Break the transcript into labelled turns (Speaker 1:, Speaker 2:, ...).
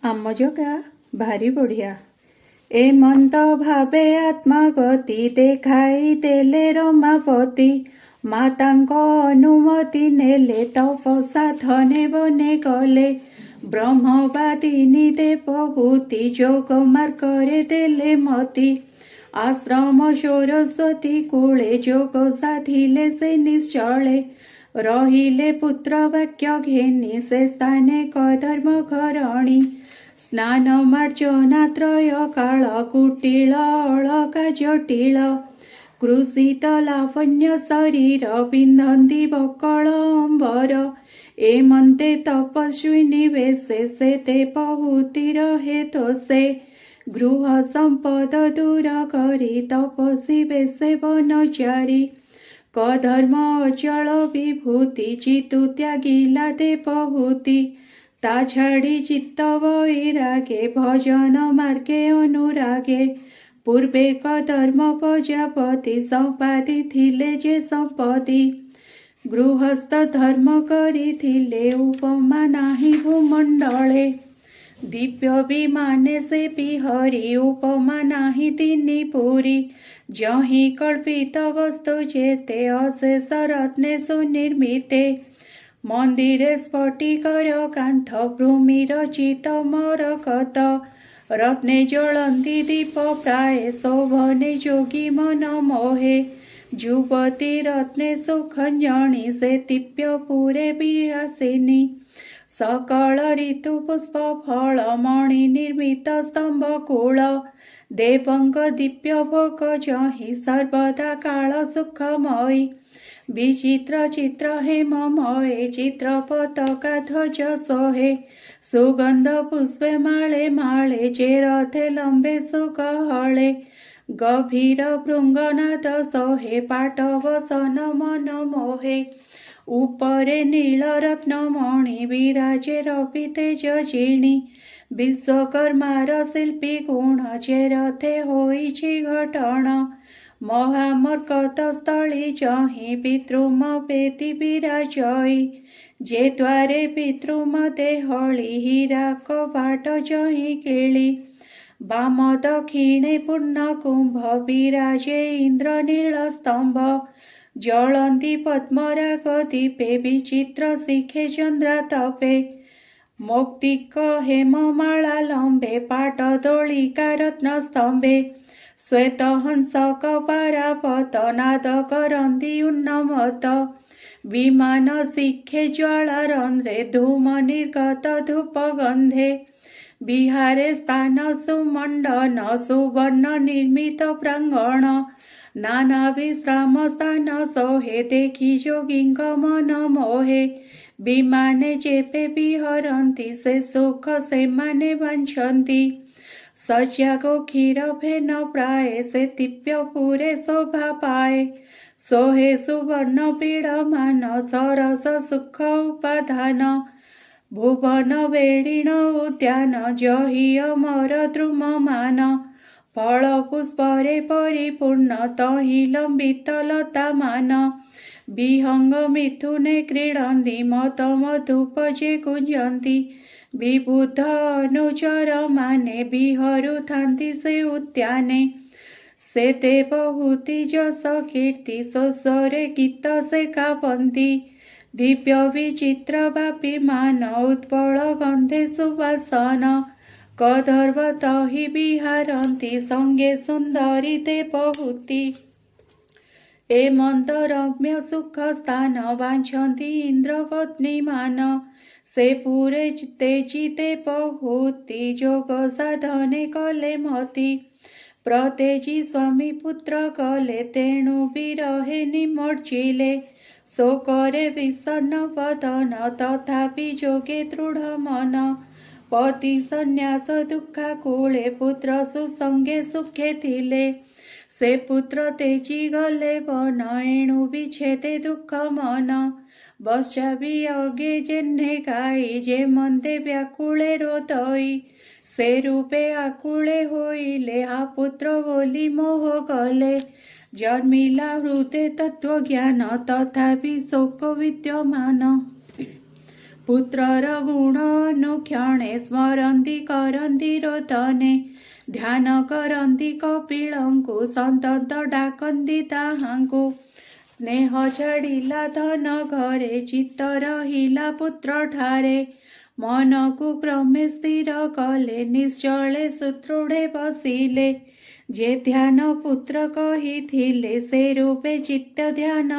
Speaker 1: ଆମ ଜଗା ଭାରି ବଢ଼ିଆ। ଏ ମନ୍ଦ ଭାବେ ଆତ୍ମାଗତି ଦେଖାଇ ଦେଲେ ରମାପତି। ମାତାଙ୍କ ଅନୁମତି ନେଲେ ତପସା ଧନେ ବନେ ଗଲେ। ବ୍ରହ୍ମବାଦିନୀ ଦେବହୂତି ଯୋଗ ମାର୍ଗରେ ଦେଲେ ମତି। ଆଶ୍ରମ ସରସ୍ୱତୀ କୂଳେ ଯୋଗ ସାଧିଲେ ସେ ନିଶ୍ଚଳେ। ରହିଲେ ପୁତ୍ର ବାକ୍ୟ ଘେନି ସେ ସ୍ଥାନେ କଧର୍ମ ଘରଣୀ। ସ୍ନାନ ମାର୍ଜନା ତ୍ରୟ କାଳ କୁଟିଳ ଅଳକା ଜଟିଳ। କୃଷିତ ଲାବଣ୍ୟ ଶରୀର ପିନ୍ଧନ୍ତି ବକଳ ଅମ୍ବର। ଏମନ୍ତେ ତପସ୍ୱିନୀ ବେଶେ ସେ ଦେବହୂତିର ହେତୋଷେ। ଗୃହ ସମ୍ପଦ ଦୂର କରି ତପସ୍ୱୀ ବେଶେ ବନଚାରୀ। କଧର୍ମ ଅଚଳ ବିଭୂତି ଚିତୁ ତ୍ୟାଗିଲା ଦେବହୂତି। ତା ଛାଡ଼ି ଚିତ୍ତ ବୈରାଗେ ଭଜନ ମାର୍ଗେ ଅନୁରାଗେ। ପୂର୍ବେ କଧର୍ମ ପ୍ରଜାପତି ସମ୍ପାଦିଥିଲେ ଯେ ସମ୍ପତ୍ତି। ଗୃହସ୍ଥ ଧର୍ମ କରିଥିଲେ ଉପମା ନାହିଁ ଭୂମଣ୍ଡଳେ। ଦିବ୍ୟ ବିମାନେ ସେ ବିହରି ଉପମା ନାହିଁ ତିନି ପୁରୀ। ଯହିଁ କଳ୍ପିତ ବସ୍ତୁ ଯେତେ ଅଶେଷ ରତ୍ନେ ସୁନିର୍ମିତେ। ମନ୍ଦିରେ ସ୍ଫଟିକର କାନ୍ଥ ଭୂମିର ଚିତ ମରକତ। ରତ୍ନେ ଜ୍ୱଳନ୍ତି ଦୀପ ପ୍ରାୟ ଶୋଭନେ ଯୋଗୀ ମନ ମୋହେ। ଯୁବତୀ ରତ୍ନେ ସୁଖଞ୍ଜଣି ସେ ଦିବ୍ୟପୁରେ ବିଳାସିନୀ। ସକଳ ଋତୁ ପୁଷ୍ପ ଫଳ ମଣି ନିର୍ମିତ ସ୍ତମ୍ଭ କୂଳ। ଦେବଙ୍କ ଦିବ୍ୟ ଭୋଗ ଯହିଁ ସର୍ବଦା କାଳ ସୁଖମୟୀ। ବିଚିତ୍ର ଚିତ୍ର ହେମମୟେ ଚିତ୍ର ପତାକା ଧ୍ୱଜ ଶୋହେ। ସୁଗନ୍ଧ ପୁଷ୍ପେ ମାଳେ ମାଳେ ଯେ ରଥେ ଲମ୍ବେ ସୁଗହଳେ। ଗଭୀର ଭୃଙ୍ଗନାଦ ଶୋହେ ପାଟବସନ ମନ ମୋହେ। ଉପରେ ନୀଳ ରତ୍ନମଣି ବିରାଜେ ରବି ତେଜ ଜିଣି। ବିଶ୍ୱକର୍ମାର ଶିଳ୍ପୀ ଗୁଣ ଯେ ରଥେ ହୋଇଛି ଘଟଣ। ମହାମର୍କତ ସ୍ଥଳୀ ଯହିଁ ପିତୃମ ବେଦୀ ବିରାଜଇ। ଯେ ଦ୍ୱାରେ ପିତୃମ ଦେହଳି ହୀରା କବାଟ ଯହିଁ କେଳି। ବାମ ଦକ୍ଷିଣେ ପୂର୍ଣ୍ଣ କୁମ୍ଭ ବିରାଜେ ଇନ୍ଦ୍ର ନୀଳ ସ୍ତମ୍ଭ। ଜ୍ୱଳନ୍ତି ପଦ୍ମରାଗ ଦୀପେ ବିଚିତ୍ର ଶିଖେ ଚନ୍ଦ୍ରା ତପେ। ମୌକ୍ତିକ ହେମମାଳା ଲମ୍ବେ ପାଟ ଦୋଳିକା ରତ୍ନ ସ୍ତମ୍ଭେ। ଶ୍ୱେତ ହଂସ କପାରାପତ ନାଦ କରନ୍ତି ଉନ୍ନମତ। ବିମାନ ଶିଖେ ଜ୍ୱାଳା ରନ୍ଧ୍ରେ ଧୂମ ନିର୍ଗତ ଧୂପ ଗନ୍ଧେ। ବିହାରେ ସ୍ଥାନ ସୁମଣ୍ଡନ ସୁବର୍ଣ୍ଣ ନିର୍ମିତ ପ୍ରାଙ୍ଗଣ। ନାନା ବିଶ୍ରାମ ସ୍ଥାନ ଶୋହେ ଦେଖି ଯୋଗୀଙ୍କ ମନ ମୋହେ। ବିମାନେ ଯେବେ ବିହରନ୍ତି ସେ ସୁଖ ସେମାନେ ବାଞ୍ଛନ୍ତି। ଶଯ୍ୟା ଗୋକ୍ଷୀର ଫେନ ପ୍ରାୟ ସେ ଦିବ୍ୟପୁରେ ଶୋଭା ପାଏ। ଶୋହେ ସୁବର୍ଣ୍ଣ ପୀଡ଼ମାନ ସରସ ସୁଖ ଉପାଧାନ। ଭୁବନ ବେଡ଼ିଣ ଉଦ୍ୟାନ ଯହି ଅମର ଦ୍ରୁମମାନ। ଫଳ ପୁଷ୍ପରେ ପରିପୂର୍ଣ୍ଣ ତହିଁ ଲମ୍ବିତ ଲତାମାନ। ବିହଙ୍ଗ ମିଥୁନେ କ୍ରୀଡ଼ନ୍ତି ମଦ ମଧୁପ ଯେ ଗୁଞ୍ଜନ୍ତି। ବିବୁଧ ଅନୁଚର ମାନେ ବିହରୁଥାନ୍ତି ସେ ଉଦ୍ୟାନେ। ସେ ଦେବହୂତି ଯଶ କୀର୍ତ୍ତି ଶୋଷରେ ଗୀତ ସେ ଗାବନ୍ତି। ଦିବ୍ୟ ବିଚିତ୍ର ବାପିମାନ ଉତ୍ପଳ ଗନ୍ଧେ ସୁବାସନ। କଦର୍ବ ତହି ବିହାରନ୍ତି ସଙ୍ଗେ ସୁନ୍ଦରୀ ଦେବହୂତି। ଏ ମନ୍ଦ ରମ୍ୟ ସୁଖ ସ୍ଥାନ ବାଞ୍ଛନ୍ତି ଇନ୍ଦ୍ର ପତ୍ନୀମାନ। ସେ ପୁରେ ତେଜି ଦେବହୂତି ଯୋଗ ସାଧନେ କଲେ ମତି। ପ୍ରତେଜି ସ୍ୱାମୀ ପୁତ୍ର କଲେ ତେଣୁ ବିରହେ ନିମଜ୍ଜିଲେ। ଶୋକରେ ବିଷଣ୍ଣ ବଦନ ତଥାପି ଯୋଗେ ଦୃଢ଼ ମନ। ପତି ସନ୍ନ୍ୟାସ ଦୁଃଖାକୁଳେ ପୁତ୍ର ସୁସଙ୍ଗେ ସୁଖେ ଥିଲେ। ସେ ପୁତ୍ର ତେଜି ଗଲେ ବନ ଏଣୁ ବିଚ୍ଛେଦେ ଦୁଃଖ ମନ। ବର୍ଷା ବିୟୋଗେ ଯେହ୍ନେ ଗାଇ ଯେ ମନ୍ଦେ ବ୍ୟାକୁଳେ ରୋଦଇ। ସେ ରୂପେ ଆକୁଳେ ହୋଇଲେ ହା ପୁତ୍ର ବୋଲି ମୋହ ଗଲେ। ଜନ୍ମିଲା ହୃଦେ ତତ୍ତ୍ୱଜ୍ଞାନ ତଥାପି ଶୋକ ବିଦ୍ୟମାନ। પુત્રર ગુણનું ક્ષણે સ્મરંતી કરંતી રોધને ଧ୍યાન કરંતી કપિળંકુ સંતત ડાકંતી તાહંકુ સ્નેહ ચડીલા ધન ઘરે ચિત્ત રહિલા પુત્ર ઠારે મનકુ ક્રમે સ્થિર કલે નિશ્ચળે સુદૃઢે બસીલે જે ધ્યાન પુત્ર કહીથીલે સે રૂપે ચિત્ત ધ્યાન